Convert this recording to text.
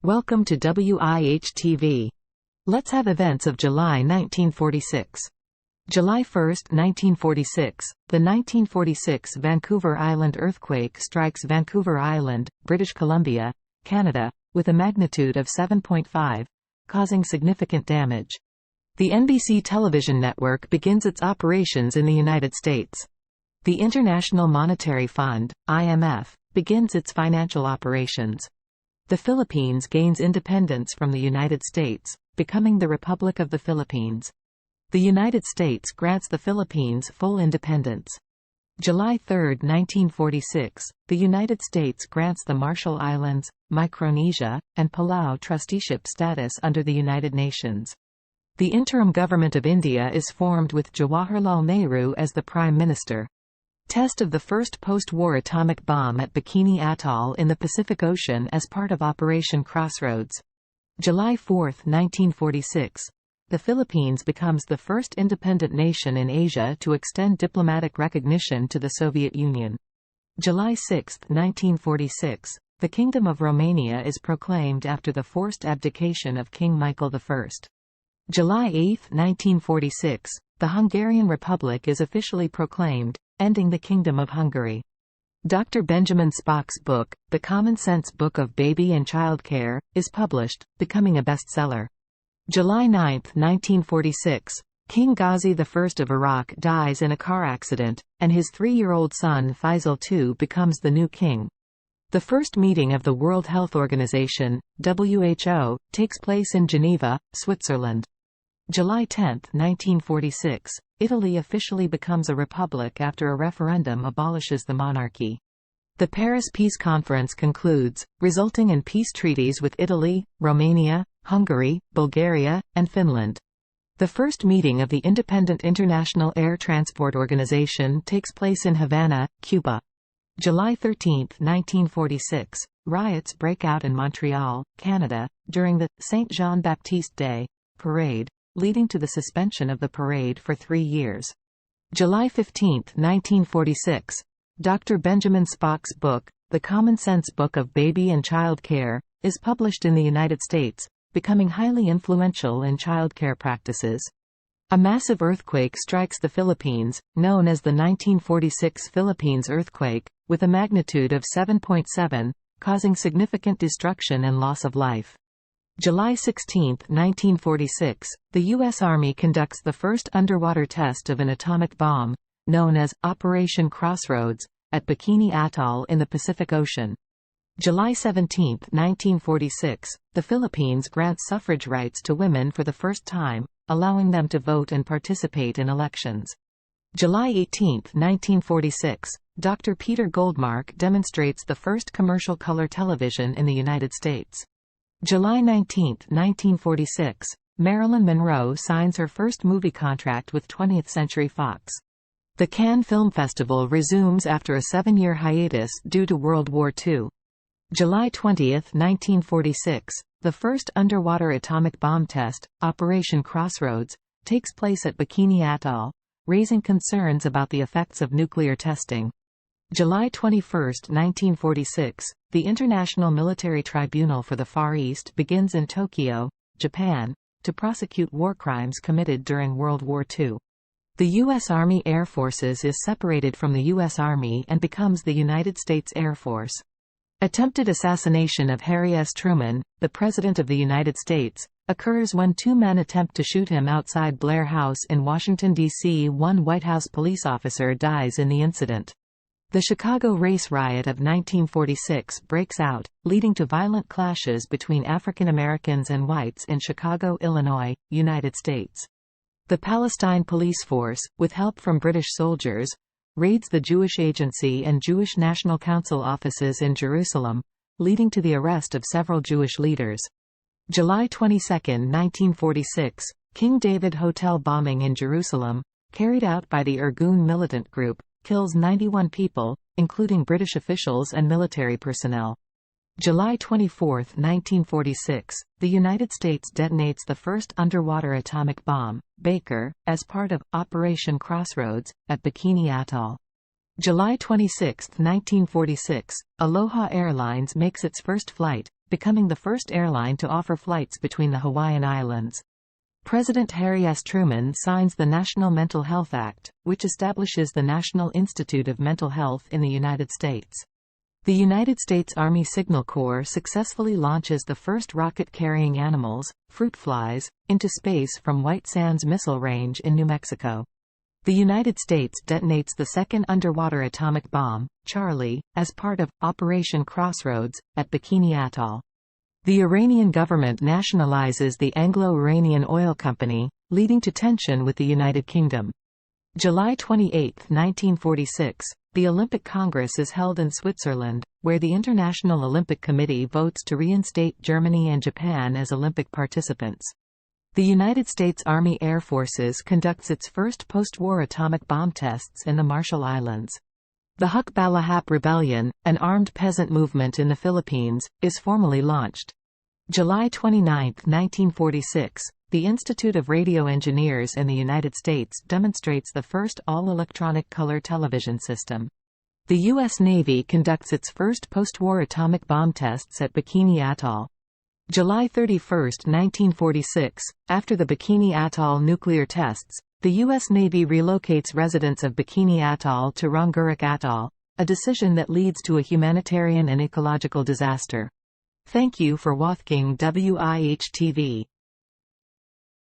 Welcome to WIH TV. Let's have events of July 1946. July 1, 1946, the 1946 Vancouver Island earthquake strikes Vancouver Island, British Columbia, Canada, with a magnitude of 7.5, causing significant damage. The NBC television network begins its operations in the United States. The International Monetary Fund, IMF, begins its financial operations. The Philippines gains independence from the United States, becoming the Republic of the Philippines. The United States grants the Philippines full independence. July 3, 1946, the United States grants the Marshall Islands, Micronesia, and Palau trusteeship status under the United Nations. The interim government of India is formed with Jawaharlal Nehru as the Prime Minister. Test of the first post-war atomic bomb at Bikini Atoll in the Pacific Ocean as part of Operation Crossroads. July 4, 1946. The Philippines becomes the first independent nation in Asia to extend diplomatic recognition to the Soviet Union. July 6, 1946. The Kingdom of Romania is proclaimed after the forced abdication of King Michael I. July 8, 1946. The Hungarian Republic is officially proclaimed, ending the Kingdom of Hungary. Dr. Benjamin Spock's book, The Common Sense Book of Baby and Child Care, is published, becoming a bestseller. July 9, 1946. King Ghazi I of Iraq dies in a car accident, and his 3-year-old son Faisal II becomes the new king. The first meeting of the World Health Organization, WHO, takes place in Geneva, Switzerland. July 10, 1946. Italy officially becomes a republic after a referendum abolishes the monarchy. The Paris Peace Conference concludes, resulting in peace treaties with Italy, Romania, Hungary, Bulgaria, and Finland. The first meeting of the Independent International Air Transport Organization takes place in Havana, Cuba. July 13, 1946. Riots break out in Montreal, Canada, during the Saint Jean-Baptiste Day parade, leading to the suspension of the parade for 3 years. July 15, 1946. Dr. Benjamin Spock's book, The Common Sense Book of Baby and Child Care, is published in the United States, becoming highly influential in child care practices. A massive earthquake strikes the Philippines, known as the 1946 Philippines earthquake, with a magnitude of 7.7, causing significant destruction and loss of life. July 16, 1946, the U.S. Army conducts the first underwater test of an atomic bomb, known as Operation Crossroads, at Bikini Atoll in the Pacific Ocean. July 17, 1946, the Philippines grants suffrage rights to women for the first time, allowing them to vote and participate in elections. July 18, 1946, Dr. Peter Goldmark demonstrates the first commercial color television in the United States. July 19, 1946, Marilyn Monroe signs her first movie contract with 20th Century Fox. The Cannes Film Festival resumes after a 7-year hiatus due to World War II. July 20, 1946, the first underwater atomic bomb test, Operation Crossroads, takes place at Bikini Atoll, raising concerns about the effects of nuclear testing. July 21, 1946, the International Military Tribunal for the Far East begins in Tokyo, Japan, to prosecute war crimes committed during World War II. The U.S. Army Air Forces is separated from the U.S. Army and becomes the United States Air Force. Attempted assassination of Harry S. Truman, the President of the United States, occurs when 2 men attempt to shoot him outside Blair House in Washington, D.C. One White House police officer dies in the incident. The Chicago Race Riot of 1946 breaks out, leading to violent clashes between African Americans and whites in Chicago, Illinois, United States. The Palestine Police Force, with help from British soldiers, raids the Jewish Agency and Jewish National Council offices in Jerusalem, leading to the arrest of several Jewish leaders. July 22, 1946, King David Hotel bombing in Jerusalem, carried out by the Irgun militant group, kills 91 people, including British officials and military personnel. July 24, 1946, the United States detonates the first underwater atomic bomb, Baker, as part of Operation Crossroads, at Bikini Atoll. July 26, 1946, Aloha Airlines makes its first flight, becoming the first airline to offer flights between the Hawaiian Islands. President Harry S. Truman signs the National Mental Health Act, which establishes the National Institute of Mental Health in the United States. The United States Army Signal Corps successfully launches the first rocket-carrying animals, fruit flies, into space from White Sands Missile Range in New Mexico. The United States detonates the second underwater atomic bomb, Charlie, as part of Operation Crossroads, at Bikini Atoll. The Iranian government nationalizes the Anglo-Iranian Oil Company, leading to tension with the United Kingdom. July 28, 1946, the Olympic Congress is held in Switzerland, where the International Olympic Committee votes to reinstate Germany and Japan as Olympic participants. The United States Army Air Forces conducts its first post-war atomic bomb tests in the Marshall Islands. The Hukbalahap Rebellion, an armed peasant movement in the Philippines, is formally launched. July 29, 1946, the Institute of Radio Engineers in the United States demonstrates the first all-electronic color television system. The U.S. Navy conducts its first post-war atomic bomb tests at Bikini Atoll. July 31, 1946, after the Bikini Atoll nuclear tests, the U.S. Navy relocates residents of Bikini Atoll to Rongerik Atoll, a decision that leads to a humanitarian and ecological disaster. Thank you for watching WIH TV.